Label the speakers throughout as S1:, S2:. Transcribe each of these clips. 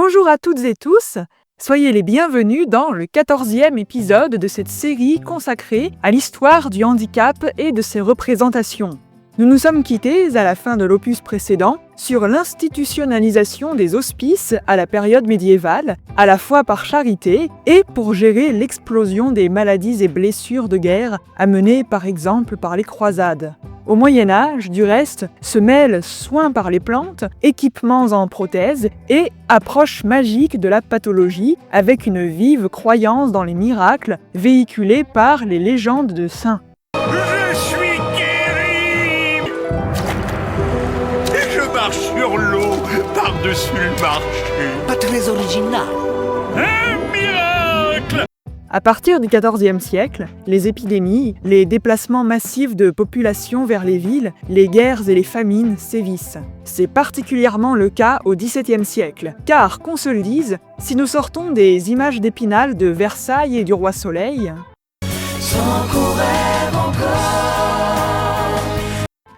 S1: Bonjour à toutes et tous, soyez les bienvenus dans le 14e épisode de cette série consacrée à l'histoire du handicap et de ses représentations. Nous nous sommes quittés à la fin de l'opus précédent sur l'institutionnalisation des hospices à la période médiévale, à la fois par charité et pour gérer l'explosion des maladies et blessures de guerre amenées par exemple par les croisades. Au Moyen-Âge, du reste, se mêlent soins par les plantes, équipements en prothèses et approche magique de la pathologie avec une vive croyance dans les miracles véhiculés par les légendes de saints.
S2: Je suis guéri! Je marche sur l'eau par-dessus le marché.
S3: Pas très original.
S2: Un miracle!
S1: À partir du XIVe siècle, les épidémies, les déplacements massifs de population vers les villes, les guerres et les famines sévissent. C'est particulièrement le cas au XVIIe siècle, car, qu'on se le dise, si nous sortons des images d'Épinal de Versailles et du Roi Soleil,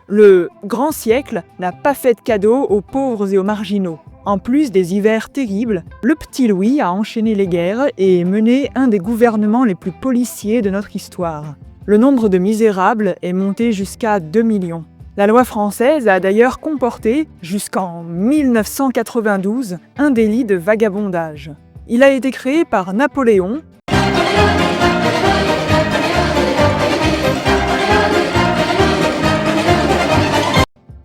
S1: le grand siècle n'a pas fait de cadeaux aux pauvres et aux marginaux. En plus des hivers terribles, le petit Louis a enchaîné les guerres et mené un des gouvernements les plus policiers de notre histoire. Le nombre de misérables est monté jusqu'à 2 millions. La loi française a d'ailleurs comporté, jusqu'en 1992, un délit de vagabondage. Il a été créé par Napoléon,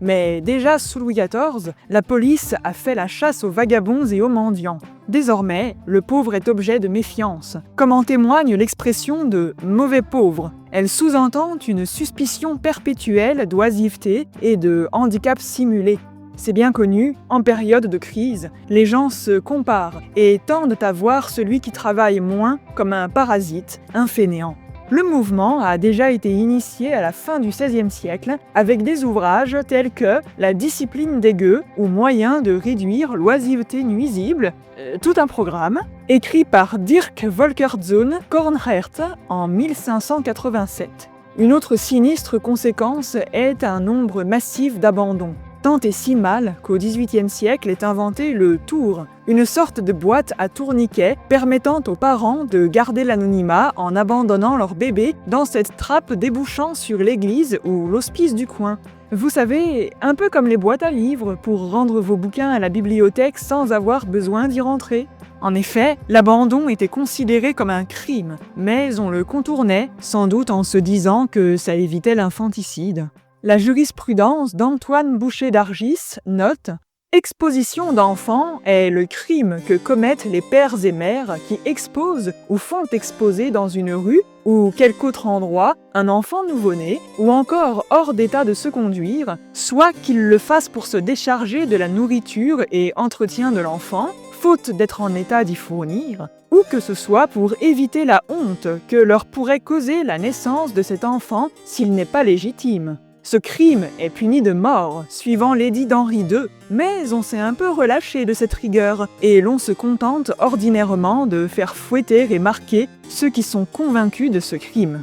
S1: mais déjà sous Louis XIV, la police a fait la chasse aux vagabonds et aux mendiants. Désormais, le pauvre est objet de méfiance, comme en témoigne l'expression de « mauvais pauvre ». Elle sous-entend une suspicion perpétuelle d'oisiveté et de handicap simulé. C'est bien connu, en période de crise, les gens se comparent et tendent à voir celui qui travaille moins comme un parasite, un fainéant. Le mouvement a déjà été initié à la fin du XVIe siècle avec des ouvrages tels que La discipline des gueux ou Moyen de réduire l'oisiveté nuisible, tout un programme, écrit par Dirk Volkertsohn Kornhert en 1587. Une autre sinistre conséquence est un nombre massif d'abandons. Tant et si mal qu'au XVIIIe siècle est inventé le tour, une sorte de boîte à tourniquet permettant aux parents de garder l'anonymat en abandonnant leur bébé dans cette trappe débouchant sur l'église ou l'hospice du coin. Vous savez, un peu comme les boîtes à livres pour rendre vos bouquins à la bibliothèque sans avoir besoin d'y rentrer. En effet, l'abandon était considéré comme un crime, mais on le contournait, sans doute en se disant que ça évitait l'infanticide. La jurisprudence d'Antoine Boucher d'Argis note « Exposition d'enfants est le crime que commettent les pères et mères qui exposent ou font exposer dans une rue ou quelque autre endroit un enfant nouveau-né ou encore hors d'état de se conduire, soit qu'ils le fassent pour se décharger de la nourriture et entretien de l'enfant, faute d'être en état d'y fournir, ou que ce soit pour éviter la honte que leur pourrait causer la naissance de cet enfant s'il n'est pas légitime. » Ce crime est puni de mort, suivant l'édit d'Henri II, mais on s'est un peu relâché de cette rigueur, et l'on se contente ordinairement de faire fouetter et marquer ceux qui sont convaincus de ce crime.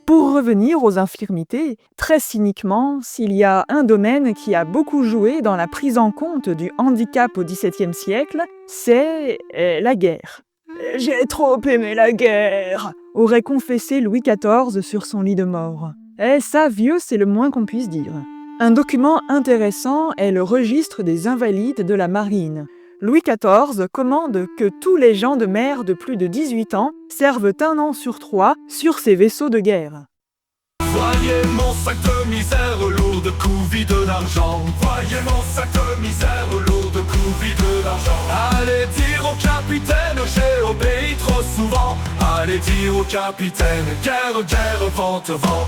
S1: Pour revenir aux infirmités, très cyniquement, s'il y a un domaine qui a beaucoup joué dans la prise en compte du handicap au XVIIe siècle, c'est la guerre. « J'ai trop aimé la guerre !» aurait confessé Louis XIV sur son lit de mort. Eh ça, vieux, c'est le moins qu'on puisse dire. Un document intéressant est le registre des invalides de la marine. Louis XIV commande que tous les gens de mer de plus de 18 ans servent 1 an sur 3 sur ces vaisseaux de guerre.
S4: Voyez mon sac de misère lourd de coups vides d'argent. Voyez mon sac de misère lourd de coups vides d'argent. Allez dire au capitaine, j'ai obéi trop souvent. Allez dire au capitaine, guerre, guerre, vente, vent.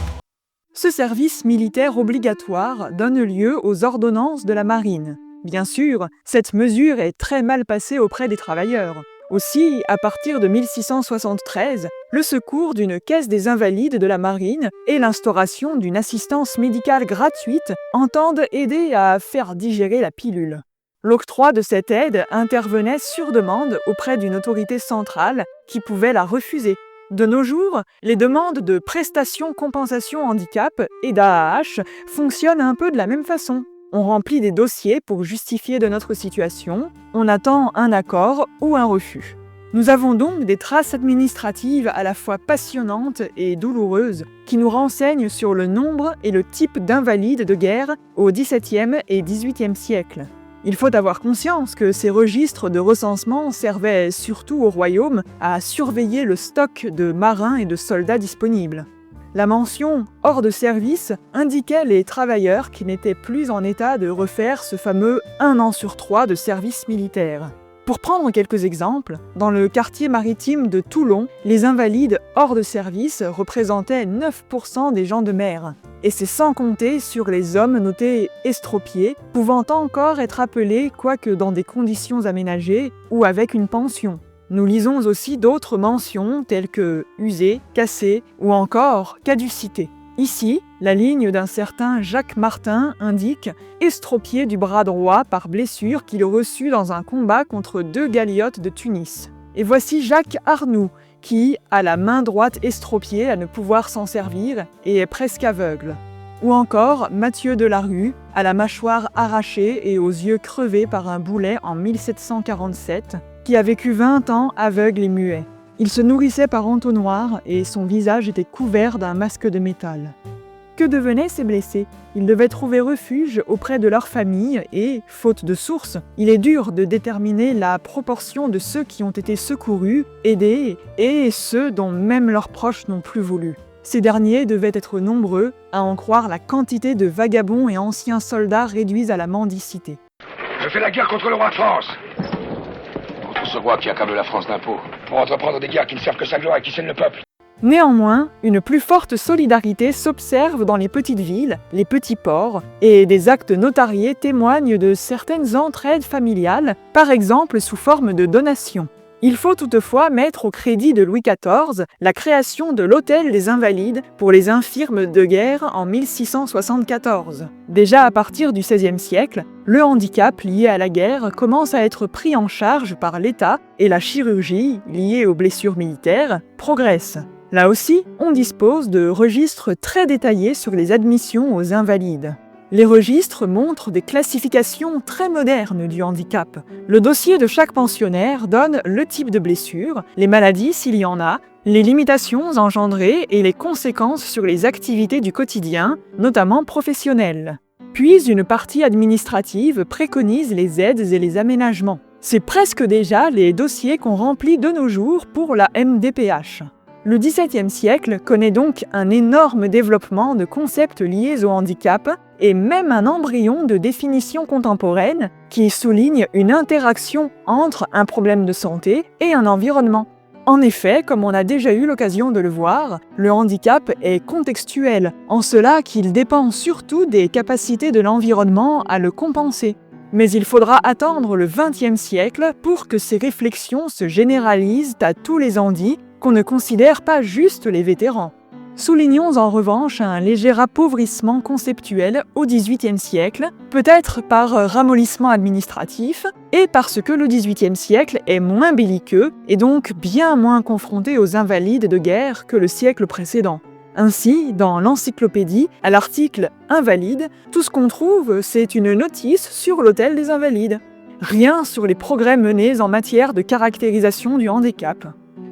S1: Ce service militaire obligatoire donne lieu aux ordonnances de la marine. Bien sûr, cette mesure est très mal passée auprès des travailleurs. Aussi, à partir de 1673, le secours d'une caisse des invalides de la marine et l'instauration d'une assistance médicale gratuite entendent aider à faire digérer la pilule. L'octroi de cette aide intervenait sur demande auprès d'une autorité centrale qui pouvait la refuser. De nos jours, les demandes de prestations compensation handicap et d'AAH fonctionnent un peu de la même façon. On remplit des dossiers pour justifier de notre situation, on attend un accord ou un refus. Nous avons donc des traces administratives à la fois passionnantes et douloureuses qui nous renseignent sur le nombre et le type d'invalides de guerre au XVIIe et XVIIIe siècle. Il faut avoir conscience que ces registres de recensement servaient surtout au royaume à surveiller le stock de marins et de soldats disponibles. La mention « hors de service » indiquait les travailleurs qui n'étaient plus en état de refaire ce fameux 1 an sur 3 de service militaire. Pour prendre quelques exemples, dans le quartier maritime de Toulon, les invalides hors de service représentaient 9% des gens de mer. Et c'est sans compter sur les hommes notés estropiés, pouvant encore être appelés quoique dans des conditions aménagées ou avec une pension. Nous lisons aussi d'autres mentions telles que usé, cassé ou encore caducité. Ici, la ligne d'un certain Jacques Martin indique « estropié du bras droit par blessure qu'il reçut dans un combat contre 2 galiotes de Tunis ». Et voici Jacques Arnoux, qui a la main droite estropiée à ne pouvoir s'en servir et est presque aveugle. Ou encore Mathieu Delarue, à la mâchoire arrachée et aux yeux crevés par un boulet en 1747, qui a vécu 20 ans aveugle et muet. Il se nourrissait par entonnoir et son visage était couvert d'un masque de métal. Que devenaient ces blessés? Ils devaient trouver refuge auprès de leur famille et, faute de sources, il est dur de déterminer la proportion de ceux qui ont été secourus, aidés et ceux dont même leurs proches n'ont plus voulu. Ces derniers devaient être nombreux, à en croire la quantité de vagabonds et anciens soldats réduits à la mendicité.
S3: Je fais la guerre contre le roi de France.
S5: Contre ce roi qui accable la France d'impôts.
S3: Pour entreprendre des guerres qui ne servent que sa gloire et qui sèment le peuple.
S1: Néanmoins, une plus forte solidarité s'observe dans les petites villes, les petits ports, et des actes notariés témoignent de certaines entraides familiales, par exemple sous forme de donations. Il faut toutefois mettre au crédit de Louis XIV la création de l'Hôtel des Invalides pour les infirmes de guerre en 1674. Déjà à partir du XVIe siècle, le handicap lié à la guerre commence à être pris en charge par l'État et la chirurgie, liée aux blessures militaires, progresse. Là aussi, on dispose de registres très détaillés sur les admissions aux invalides. Les registres montrent des classifications très modernes du handicap. Le dossier de chaque pensionnaire donne le type de blessure, les maladies s'il y en a, les limitations engendrées et les conséquences sur les activités du quotidien, notamment professionnelles. Puis une partie administrative préconise les aides et les aménagements. C'est presque déjà les dossiers qu'on remplit de nos jours pour la MDPH. Le XVIIe siècle connaît donc un énorme développement de concepts liés au handicap et même un embryon de définition contemporaine qui souligne une interaction entre un problème de santé et un environnement. En effet, comme on a déjà eu l'occasion de le voir, le handicap est contextuel, en cela qu'il dépend surtout des capacités de l'environnement à le compenser. Mais il faudra attendre le XXe siècle pour que ces réflexions se généralisent à tous les handis, qu'on ne considère pas juste les vétérans. Soulignons en revanche un léger appauvrissement conceptuel au XVIIIe siècle, peut-être par ramollissement administratif, et parce que le XVIIIe siècle est moins belliqueux et donc bien moins confronté aux invalides de guerre que le siècle précédent. Ainsi, dans l'encyclopédie, à l'article « Invalide », tout ce qu'on trouve, c'est une notice sur l'Hôtel des Invalides. Rien sur les progrès menés en matière de caractérisation du handicap.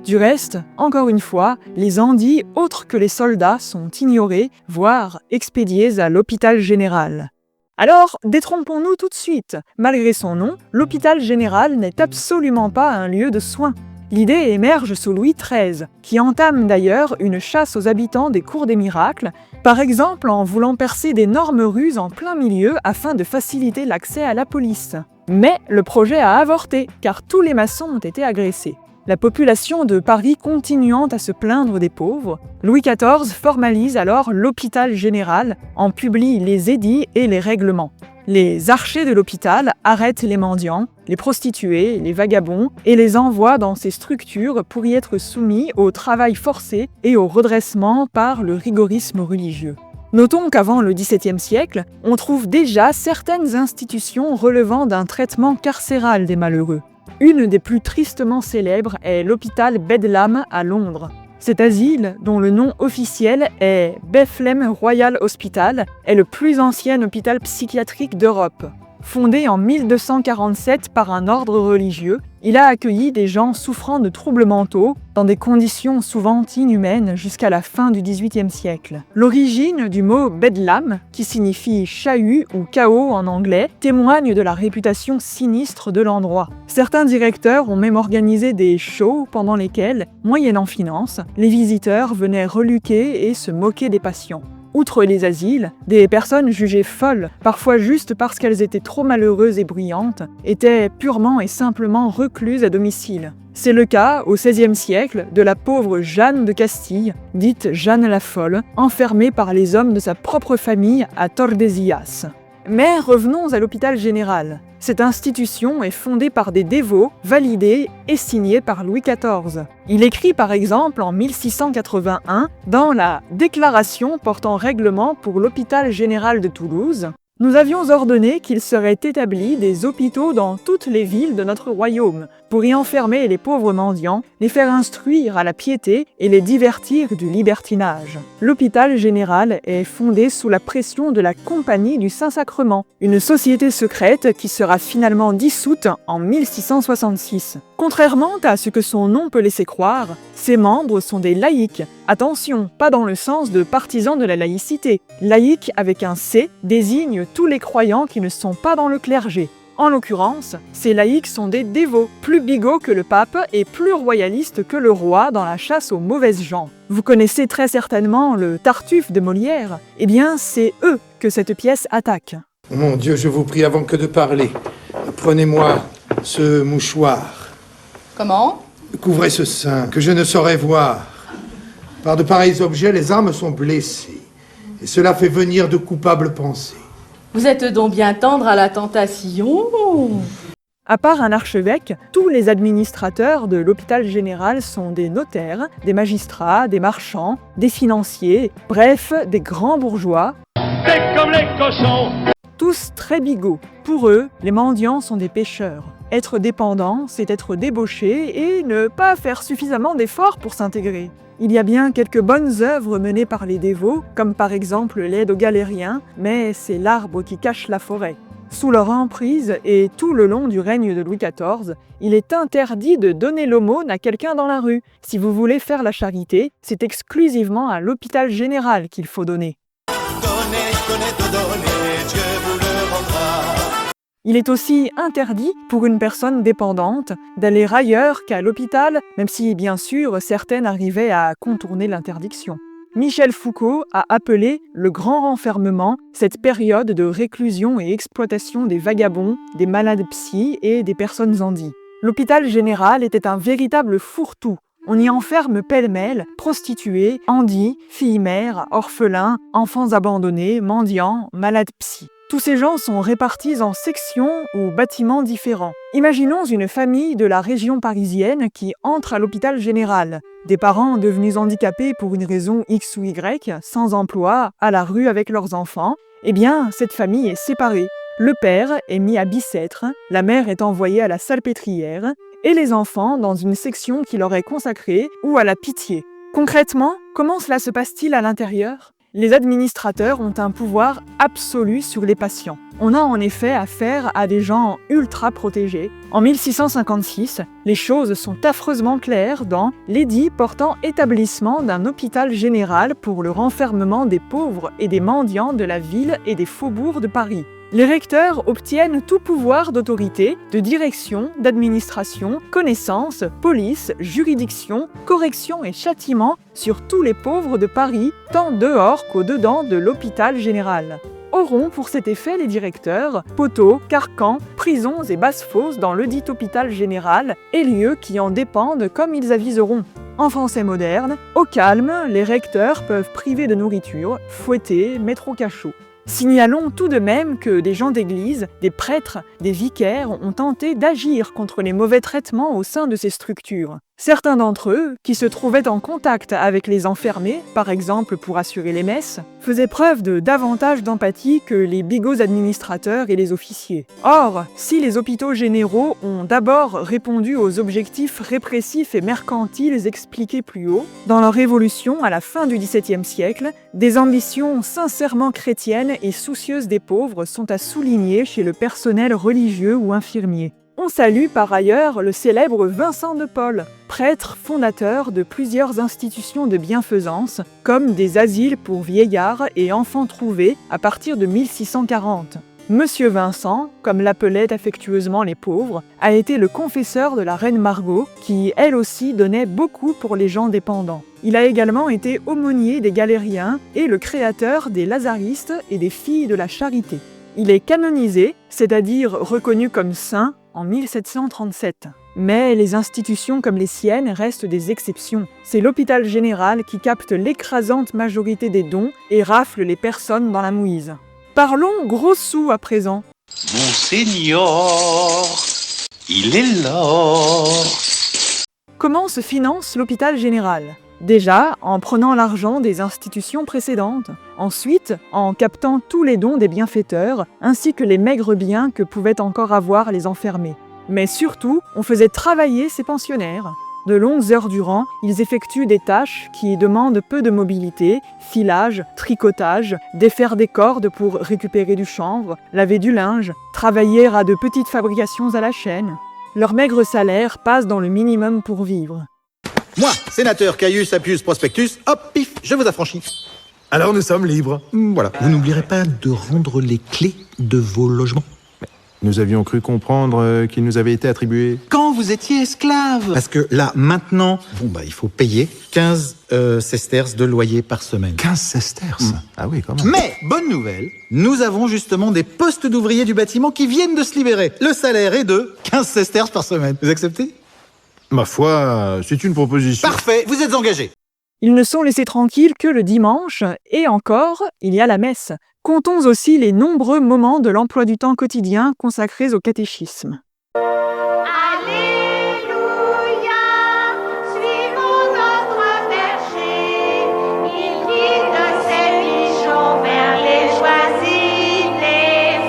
S1: Du reste, encore une fois, les handis autres que les soldats sont ignorés, voire expédiés à l'hôpital général. Alors, détrompons-nous tout de suite. Malgré son nom, l'hôpital général n'est absolument pas un lieu de soins. L'idée émerge sous Louis XIII, qui entame d'ailleurs une chasse aux habitants des cours des miracles, par exemple en voulant percer d'énormes rues en plein milieu afin de faciliter l'accès à la police. Mais le projet a avorté, car tous les maçons ont été agressés. La population de Paris continuant à se plaindre des pauvres, Louis XIV formalise alors l'hôpital général, en publie les édits et les règlements. Les archers de l'hôpital arrêtent les mendiants, les prostituées, les vagabonds et les envoient dans ces structures pour y être soumis au travail forcé et au redressement par le rigorisme religieux. Notons qu'avant le XVIIe siècle, on trouve déjà certaines institutions relevant d'un traitement carcéral des malheureux. Une des plus tristement célèbres est l'hôpital Bedlam à Londres. Cet asile, dont le nom officiel est Bethlehem Royal Hospital, est le plus ancien hôpital psychiatrique d'Europe. Fondé en 1247 par un ordre religieux, il a accueilli des gens souffrant de troubles mentaux dans des conditions souvent inhumaines jusqu'à la fin du XVIIIe siècle. L'origine du mot Bedlam, qui signifie chahut ou chaos en anglais, témoigne de la réputation sinistre de l'endroit. Certains directeurs ont même organisé des shows pendant lesquels, moyennant finance, les visiteurs venaient reluquer et se moquer des patients. Outre les asiles, des personnes jugées folles, parfois juste parce qu'elles étaient trop malheureuses et bruyantes, étaient purement et simplement recluses à domicile. C'est le cas, au XVIe siècle, de la pauvre Jeanne de Castille, dite Jeanne la Folle, enfermée par les hommes de sa propre famille à Tordesillas. Mais revenons à l'hôpital général. Cette institution est fondée par des dévots, validée et signée par Louis XIV. Il écrit par exemple en 1681 dans la Déclaration portant règlement pour l'hôpital général de Toulouse: « Nous avions ordonné qu'il serait établi des hôpitaux dans toutes les villes de notre royaume, pour y enfermer les pauvres mendiants, les faire instruire à la piété et les divertir du libertinage. » L'hôpital général est fondé sous la pression de la Compagnie du Saint-Sacrement, une société secrète qui sera finalement dissoute en 1666. Contrairement à ce que son nom peut laisser croire, ses membres sont des laïcs. Attention, pas dans le sens de partisans de la laïcité. Laïc avec un C désigne tous les croyants qui ne sont pas dans le clergé. En l'occurrence, ces laïcs sont des dévots, plus bigots que le pape et plus royalistes que le roi dans la chasse aux mauvaises gens. Vous connaissez très certainement le Tartuffe de Molière. Eh bien, c'est eux que cette pièce attaque.
S6: Mon Dieu, je vous prie, avant que de parler, prenez-moi ce mouchoir.
S7: Comment ?
S6: Couvrez ce sein, que je ne saurais voir. Par de pareils objets, les âmes sont blessées. Et cela fait venir de coupables pensées.
S7: Vous êtes donc bien tendre à la tentation.
S1: À part un archevêque, tous les administrateurs de l'hôpital général sont des notaires, des magistrats, des marchands, des financiers, bref, des grands bourgeois.
S2: C'est comme les cochons.
S1: Tous très bigots. Pour eux, les mendiants sont des pêcheurs. Être dépendant, c'est être débauché et ne pas faire suffisamment d'efforts pour s'intégrer. Il y a bien quelques bonnes œuvres menées par les dévots, comme par exemple l'aide aux galériens, mais c'est l'arbre qui cache la forêt. Sous leur emprise et tout le long du règne de Louis XIV, il est interdit de donner l'aumône à quelqu'un dans la rue. Si vous voulez faire la charité, c'est exclusivement à l'hôpital général qu'il faut donner. Il est aussi interdit pour une personne dépendante d'aller ailleurs qu'à l'hôpital, même si bien sûr certaines arrivaient à contourner l'interdiction. Michel Foucault a appelé le grand renfermement cette période de réclusion et exploitation des vagabonds, des malades psy et des personnes handies. L'hôpital général était un véritable fourre-tout. On y enferme pêle-mêle prostituées, handis, filles-mères, orphelins, enfants abandonnés, mendiants, malades psy. Tous ces gens sont répartis en sections ou bâtiments différents. Imaginons une famille de la région parisienne qui entre à l'hôpital général. Des parents devenus handicapés pour une raison X ou Y, sans emploi, à la rue avec leurs enfants. Eh bien, cette famille est séparée. Le père est mis à Bicêtre, la mère est envoyée à la Salpêtrière, et les enfants dans une section qui leur est consacrée ou à la pitié. Concrètement, comment cela se passe-t-il à l'intérieur ? Les administrateurs ont un pouvoir absolu sur les patients. On a en effet affaire à des gens ultra protégés. En 1656, les choses sont affreusement claires dans l'édit portant établissement d'un hôpital général pour le renfermement des pauvres et des mendiants de la ville et des faubourgs de Paris. Les recteurs obtiennent tout pouvoir d'autorité, de direction, d'administration, connaissance, police, juridiction, correction et châtiment sur tous les pauvres de Paris, tant dehors qu'au-dedans de l'hôpital général. Auront pour cet effet les directeurs, poteaux, carcans, prisons et basses-fosses dans ledit hôpital général et lieux qui en dépendent comme ils aviseront. En français moderne, au calme, les recteurs peuvent priver de nourriture, fouetter, mettre au cachot. Signalons tout de même que des gens d'église, des prêtres, des vicaires ont tenté d'agir contre les mauvais traitements au sein de ces structures. Certains d'entre eux, qui se trouvaient en contact avec les enfermés, par exemple pour assurer les messes, faisaient preuve de davantage d'empathie que les bigots administrateurs et les officiers. Or, si les hôpitaux généraux ont d'abord répondu aux objectifs répressifs et mercantiles expliqués plus haut, dans leur évolution à la fin du XVIIe siècle, des ambitions sincèrement chrétiennes et soucieuses des pauvres sont à souligner chez le personnel religieux ou infirmier. On salue par ailleurs le célèbre Vincent de Paul, prêtre fondateur de plusieurs institutions de bienfaisance, comme des asiles pour vieillards et enfants trouvés à partir de 1640. Monsieur Vincent, comme l'appelaient affectueusement les pauvres, a été le confesseur de la reine Margot, qui elle aussi donnait beaucoup pour les gens dépendants. Il a également été aumônier des galériens et le créateur des lazaristes et des filles de la charité. Il est canonisé, c'est-à-dire reconnu comme saint, en 1737. Mais les institutions comme les siennes restent des exceptions. C'est l'hôpital général qui capte l'écrasante majorité des dons et rafle les personnes dans la mouise. Parlons gros sous à présent.
S2: Monseigneur, il est l'or.
S1: Comment se finance l'hôpital général ? Déjà, en prenant l'argent des institutions précédentes. Ensuite, en captant tous les dons des bienfaiteurs, ainsi que les maigres biens que pouvaient encore avoir les enfermés. Mais surtout, on faisait travailler ces pensionnaires. De longues heures durant, ils effectuent des tâches qui demandent peu de mobilité, filage, tricotage, défaire des cordes pour récupérer du chanvre, laver du linge, travailler à de petites fabrications à la chaîne. Leur maigre salaire passe dans le minimum pour vivre.
S8: Moi, sénateur Caius Appius Prospectus, hop, pif, je vous affranchis.
S9: Alors nous sommes libres.
S8: Voilà. Vous n'oublierez pas de rendre les clés de vos logements.
S9: Nous avions cru comprendre qu'ils nous avaient été attribués.
S8: Quand vous étiez esclave. Parce que là, maintenant, il faut payer 15 sesterces de loyer par semaine.
S9: 15 sesterces. Ah oui, quand même.
S8: Mais, bonne nouvelle, nous avons justement des postes d'ouvriers du bâtiment qui viennent de se libérer. Le salaire est de 15 sesterces par semaine. Vous acceptez ?
S9: Ma foi, c'est une proposition.
S8: Parfait, vous êtes engagés.
S1: Ils ne sont laissés tranquilles que le dimanche, et encore, il y a la messe. Comptons aussi les nombreux moments de l'emploi du temps quotidien consacrés au catéchisme.
S10: Alléluia, suivons notre berger, il guide ses pigeons vers les joies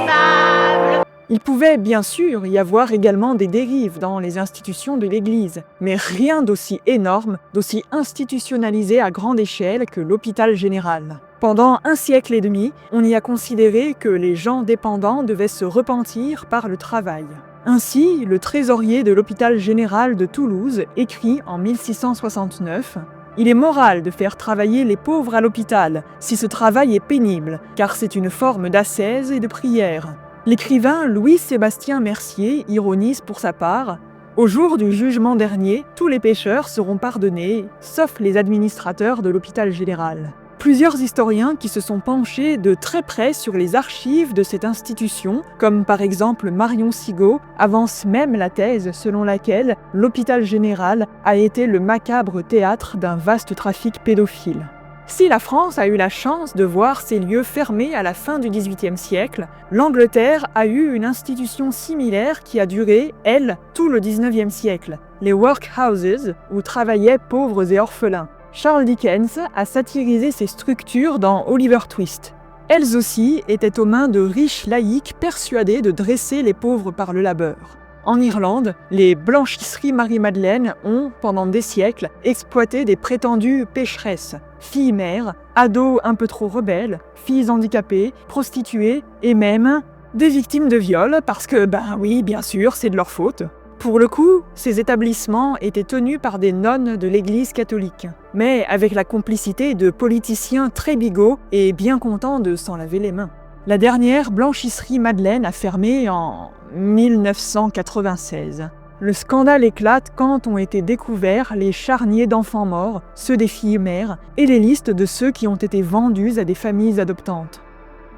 S10: ineffables.
S1: Il pouvait bien sûr y avoir également des dérives dans les institutions de l'Église, mais rien d'aussi énorme, d'aussi institutionnalisé à grande échelle que l'hôpital général. Pendant 1 siècle et demi, on y a considéré que les gens dépendants devaient se repentir par le travail. Ainsi, le trésorier de l'hôpital général de Toulouse écrit en 1669 « Il est moral de faire travailler les pauvres à l'hôpital, si ce travail est pénible, car c'est une forme d'ascèse et de prière. » L'écrivain Louis-Sébastien Mercier ironise pour sa part « Au jour du jugement dernier, tous les pécheurs seront pardonnés, sauf les administrateurs de l'hôpital général. » Plusieurs historiens qui se sont penchés de très près sur les archives de cette institution, comme par exemple Marion Sigaud, avancent même la thèse selon laquelle l'hôpital général a été le macabre théâtre d'un vaste trafic pédophile. Si la France a eu la chance de voir ces lieux fermés à la fin du XVIIIe siècle, l'Angleterre a eu une institution similaire qui a duré, elle, tout le XIXe siècle, les workhouses, où travaillaient pauvres et orphelins. Charles Dickens a satirisé ces structures dans Oliver Twist. Elles aussi étaient aux mains de riches laïcs persuadés de dresser les pauvres par le labeur. En Irlande, les blanchisseries Marie-Madeleine ont, pendant des siècles, exploité des prétendues pécheresses, filles mères, ados un peu trop rebelles, filles handicapées, prostituées et même des victimes de viol parce que, oui, bien sûr, c'est de leur faute. Pour le coup, ces établissements étaient tenus par des nonnes de l'Église catholique, mais avec la complicité de politiciens très bigots et bien contents de s'en laver les mains. La dernière blanchisserie Madeleine a fermé en 1996. Le scandale éclate quand ont été découverts les charniers d'enfants morts, ceux des filles mères, et les listes de ceux qui ont été vendus à des familles adoptantes.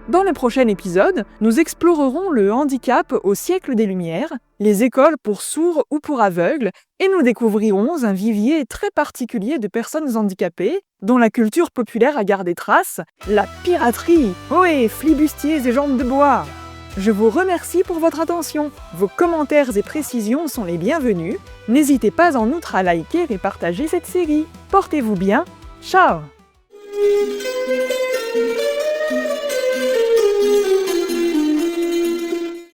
S1: Dans le prochain épisode, nous explorerons le handicap au siècle des Lumières, les écoles pour sourds ou pour aveugles, et nous découvrirons un vivier très particulier de personnes handicapées, dont la culture populaire a gardé trace, la piraterie. Ohé, flibustiers et jambes de bois! Je vous remercie pour votre attention. Vos commentaires et précisions sont les bienvenus. N'hésitez pas en outre à liker et partager cette série. Portez-vous bien. Ciao!